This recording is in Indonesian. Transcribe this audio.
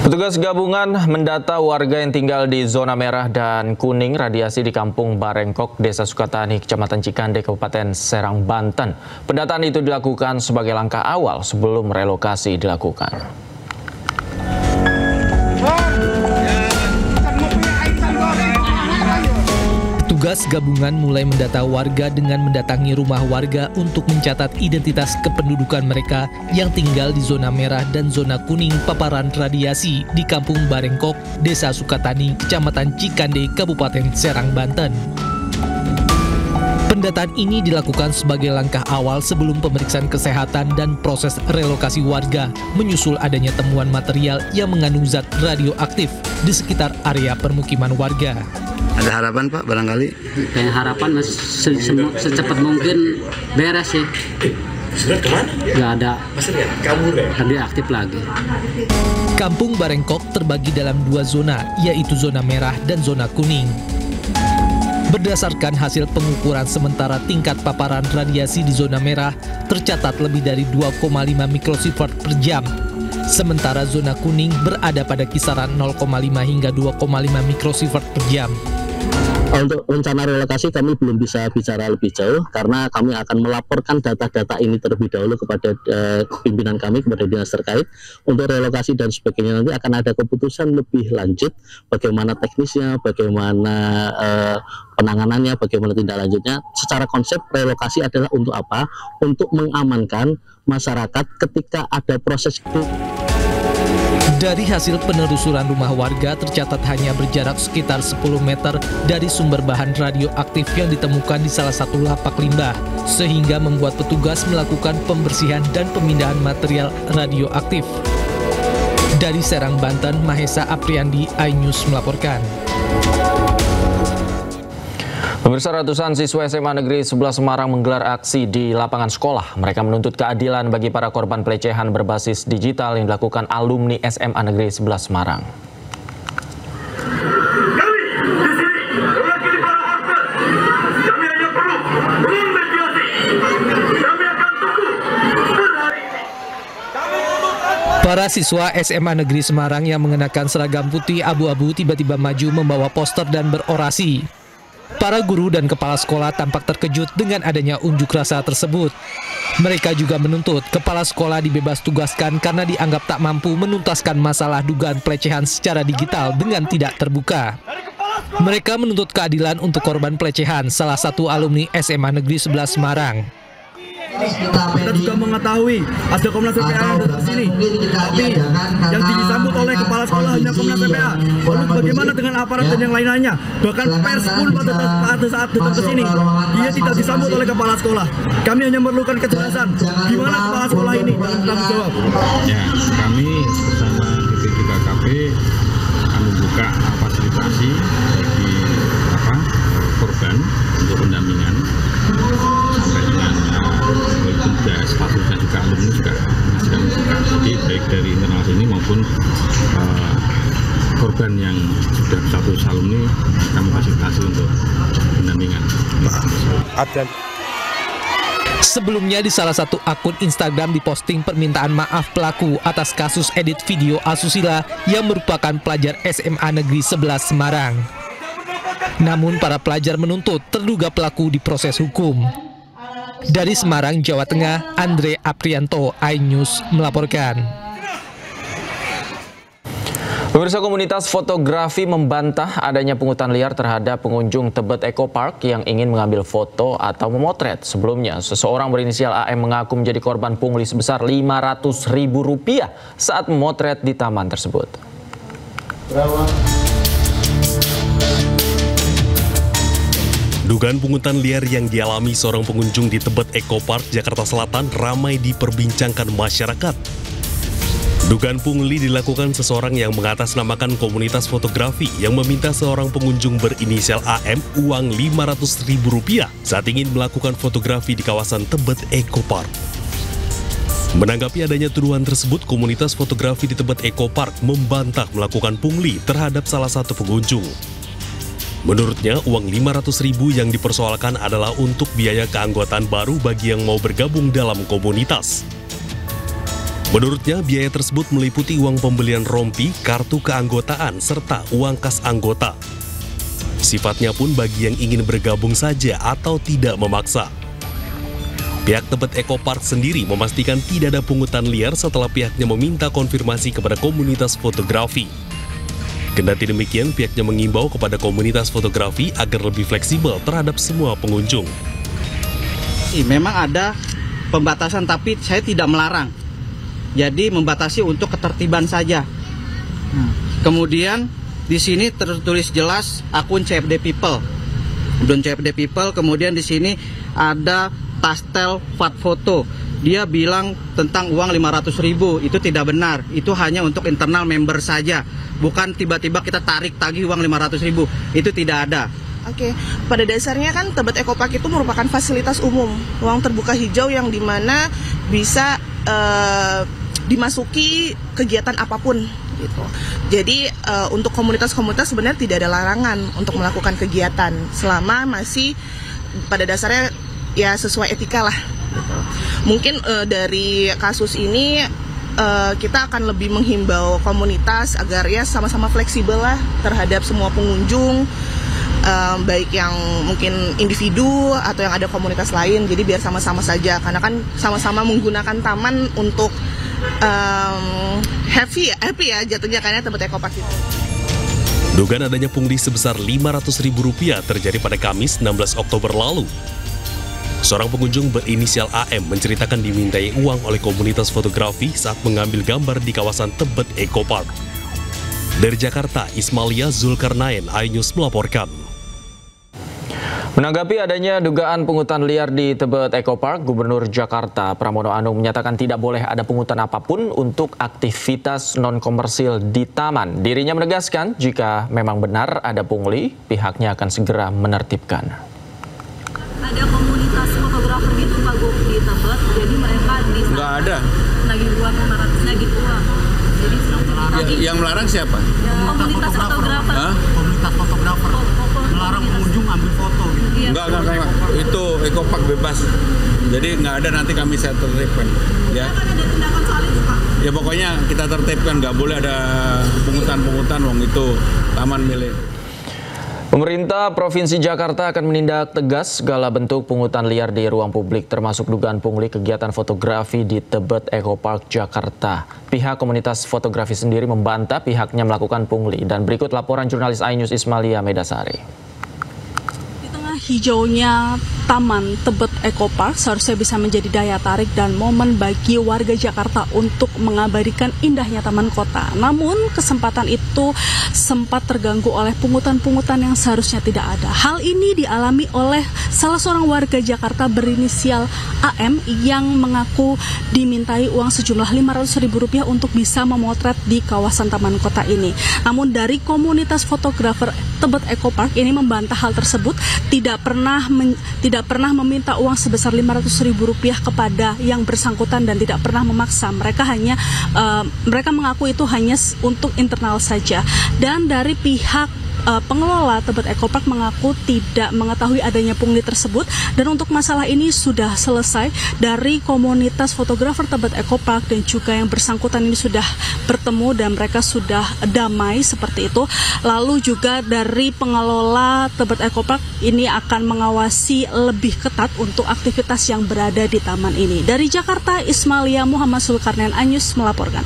Petugas gabungan mendata warga yang tinggal di zona merah dan kuning radiasi di Kampung Barengkok, Desa Sukatani, Kecamatan Cikande, Kabupaten Serang, Banten. Pendataan itu dilakukan sebagai langkah awal sebelum relokasi dilakukan. Petugas gabungan mulai mendata warga dengan mendatangi rumah warga untuk mencatat identitas kependudukan mereka yang tinggal di zona merah dan zona kuning paparan radiasi di Kampung Barengkok, Desa Sukatani, Kecamatan Cikande, Kabupaten Serang, Banten. Pendataan ini dilakukan sebagai langkah awal sebelum pemeriksaan kesehatan dan proses relokasi warga, menyusul adanya temuan material yang mengandung zat radioaktif di sekitar area permukiman warga. Ada harapan Pak barangkali? Kayak harapan secepat mungkin beres sih. Sudah kemana? Nggak ada. Maksudnya kabur ya? Radioaktif lagi. Kampung Barengkok terbagi dalam dua zona, yaitu zona merah dan zona kuning. Berdasarkan hasil pengukuran sementara tingkat paparan radiasi di zona merah tercatat lebih dari 2,5 mikrosievert per jam. Sementara zona kuning berada pada kisaran 0,5 hingga 2,5 mikrosievert per jam. Untuk rencana relokasi kami belum bisa bicara lebih jauh karena kami akan melaporkan data-data ini terlebih dahulu kepada pimpinan kami, kepada dinas terkait. Untuk relokasi dan sebagainya nanti akan ada keputusan lebih lanjut bagaimana teknisnya, bagaimana penanganannya, bagaimana tindak lanjutnya. Secara konsep relokasi adalah untuk apa? Untuk mengamankan masyarakat ketika ada proses itu. Dari hasil penelusuran rumah warga tercatat hanya berjarak sekitar 10 meter dari sumber bahan radioaktif yang ditemukan di salah satu lapak limbah, sehingga membuat petugas melakukan pembersihan dan pemindahan material radioaktif. Dari Serang, Banten, Mahesa Apriandi, iNews melaporkan. Pemirsa, ratusan siswa SMA Negeri 11 Semarang menggelar aksi di lapangan sekolah. Mereka menuntut keadilan bagi para korban pelecehan berbasis digital yang dilakukan alumni SMA Negeri 11 Semarang. Para siswa SMA Negeri Semarang yang mengenakan seragam putih abu-abu tiba-tiba maju membawa poster dan berorasi. Para guru dan kepala sekolah tampak terkejut dengan adanya unjuk rasa tersebut. Mereka juga menuntut kepala sekolah dibebas tugaskan karena dianggap tak mampu menuntaskan masalah dugaan pelecehan secara digital dengan tidak terbuka. Mereka menuntut keadilan untuk korban pelecehan salah satu alumni SMA Negeri 11 Semarang. Kita juga mengetahui ada Komnas PPA yang datang ke sini, tapi yang disambut oleh kepala sekolah hanya Komnas PPA. Lalu bagaimana dengan aparat dan yang lainnya? Bahkan pers pun pada saat datang ke sini, dia tidak disambut oleh kepala sekolah. Kami hanya memerlukan kejelasan, gimana kepala sekolah ini bertanggung jawab. Ya, kami bersama DP3KP akan membuka fasilitasi bagi korban untuk pendampingan sampai dengan statusnya juga alumni juga sedang membuka. Jadi baik dari internal sini maupun korban yang sudah status alumni kami fasilitasi untuk pendampingan. Sebelumnya di salah satu akun Instagram diposting permintaan maaf pelaku atas kasus edit video asusila yang merupakan pelajar SMA Negeri 11 Semarang. Namun para pelajar menuntut terduga pelaku diproses hukum. Dari Semarang, Jawa Tengah, Andre Aprianto, iNews melaporkan. Pemirsa, komunitas fotografi membantah adanya pungutan liar terhadap pengunjung Tebet Eco Park yang ingin mengambil foto atau memotret. Sebelumnya, seseorang berinisial AM mengaku menjadi korban pungli sebesar Rp500.000 saat memotret di taman tersebut. Dugaan pungutan liar yang dialami seorang pengunjung di Tebet Eco Park, Jakarta Selatan ramai diperbincangkan masyarakat. Dugaan pungli dilakukan seseorang yang mengatasnamakan komunitas fotografi yang meminta seorang pengunjung berinisial AM uang Rp500.000 saat ingin melakukan fotografi di kawasan Tebet Eco Park. Menanggapi adanya tuduhan tersebut, komunitas fotografi di Tebet Eco Park membantah melakukan pungli terhadap salah satu pengunjung. Menurutnya, uang Rp500.000 yang dipersoalkan adalah untuk biaya keanggotaan baru bagi yang mau bergabung dalam komunitas. Menurutnya, biaya tersebut meliputi uang pembelian rompi, kartu keanggotaan, serta uang kas anggota. Sifatnya pun bagi yang ingin bergabung saja atau tidak memaksa. Pihak Tebet Eco Park sendiri memastikan tidak ada pungutan liar setelah pihaknya meminta konfirmasi kepada komunitas fotografi. Kendati demikian, pihaknya mengimbau kepada komunitas fotografi agar lebih fleksibel terhadap semua pengunjung. Memang ada pembatasan, tapi saya tidak melarang. Jadi membatasi untuk ketertiban saja. Kemudian di sini tertulis jelas akun CFD People. Dan CFD People, kemudian di sini ada Tastel Fat Foto. Dia bilang tentang uang 500.000, itu tidak benar. Itu hanya untuk internal member saja. Bukan tiba-tiba kita tagih uang 500.000. Itu tidak ada. Oke, pada dasarnya kan Tebet Eco Park itu merupakan fasilitas umum, ruang terbuka hijau yang dimana bisa dimasuki kegiatan apapun gitu. Jadi untuk komunitas-komunitas sebenarnya tidak ada larangan untuk melakukan kegiatan selama masih pada dasarnya ya sesuai etika lah gitu. Mungkin dari kasus ini kita akan lebih menghimbau komunitas agar ya sama-sama fleksibel lah terhadap semua pengunjung, baik yang mungkin individu atau yang ada komunitas lain. Jadi biar sama-sama saja, karena kan sama-sama menggunakan taman untuk happy ya jatuhnya karena Tebet Eco Park itu. Dugaan adanya pungli sebesar Rp500.000 terjadi pada Kamis 16 Oktober lalu. Seorang pengunjung berinisial AM menceritakan dimintai uang oleh komunitas fotografi saat mengambil gambar di kawasan Tebet Eco Park. Dari Jakarta, Ismalia Zulkarnain, iNews melaporkan. Menanggapi adanya dugaan pungutan liar di Tebet Eco Park, Gubernur Jakarta Pramono Anung menyatakan tidak boleh ada pungutan apapun untuk aktivitas non-komersil di taman. Dirinya menegaskan jika memang benar ada pungli, pihaknya akan segera menertibkan. Ada komunitas fotografer gitu Pak Gu di Tebet, jadi mereka di sana nggak ada. Nagih uang 500, nagih uang. Jadi yang melarang siapa? Komunitas fotografer. Komunitas fotografer melarang pengunjung ambil foto. Iya. Enggak. Itu Eco Park bebas. Jadi nggak ada, nanti kami saya tertibkan. Ya. Kan ada tindakan soal itu Pak? Ya pokoknya kita tertibkan, nggak boleh ada pungutan wong itu taman milik. Pemerintah Provinsi Jakarta akan menindak tegas segala bentuk pungutan liar di ruang publik, termasuk dugaan pungli kegiatan fotografi di Tebet Eco Park, Jakarta. Pihak komunitas fotografi sendiri membantah pihaknya melakukan pungli. Dan berikut laporan jurnalis iNews Ismalia Medasari. Hijaunya Taman Tebet Eco Park seharusnya bisa menjadi daya tarik dan momen bagi warga Jakarta untuk mengabadikan indahnya taman kota. Namun kesempatan itu sempat terganggu oleh pungutan-pungutan yang seharusnya tidak ada. Hal ini dialami oleh salah seorang warga Jakarta berinisial AM yang mengaku dimintai uang sejumlah Rp500.000 untuk bisa memotret di kawasan taman kota ini. Namun dari komunitas fotografer Tebet Eco Park ini membantah hal tersebut, tidak pernah meminta uang sebesar Rp500.000 kepada yang bersangkutan dan tidak pernah memaksa. Mereka mengaku itu hanya untuk internal saja. Dan dari pihak pengelola Tebet Eco Park mengaku tidak mengetahui adanya pungli tersebut, dan untuk masalah ini sudah selesai. Dari komunitas fotografer Tebet Eco Park dan juga yang bersangkutan ini sudah bertemu dan mereka sudah damai seperti itu. Lalu juga dari pengelola Tebet Eco Park ini akan mengawasi lebih ketat untuk aktivitas yang berada di taman ini. Dari Jakarta, Ismalia Muhammad Zulkarnain, iNews melaporkan.